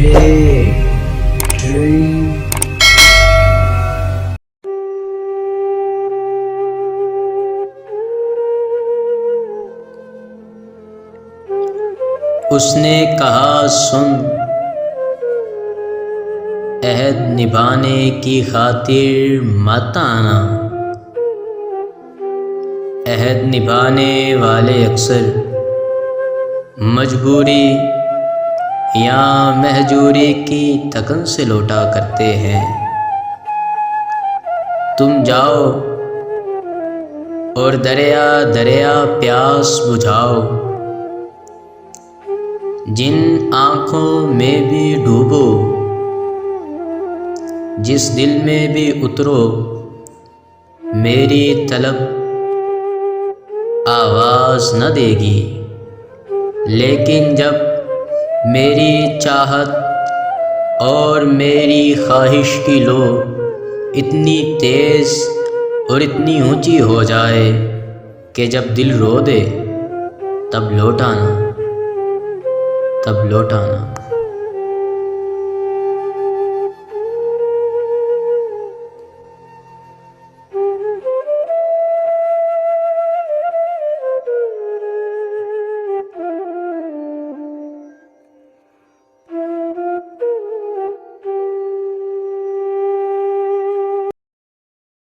اس نے کہا سن، عہد نبھانے کی خاطر مت آنا۔ عہد نبھانے والے اکثر مجبوری یا مہجوری کی تکن سے لوٹا کرتے ہیں۔ تم جاؤ اور دریا دریا پیاس بجھاؤ، جن آنکھوں میں بھی ڈوبو، جس دل میں بھی اترو، میری طلب آواز نہ دے گی، لیکن جب میری چاہت اور میری خواہش کی لو اتنی تیز اور اتنی اونچی ہو جائے کہ جب دل رو دے تب لوٹ آنا، تب لوٹ آنا۔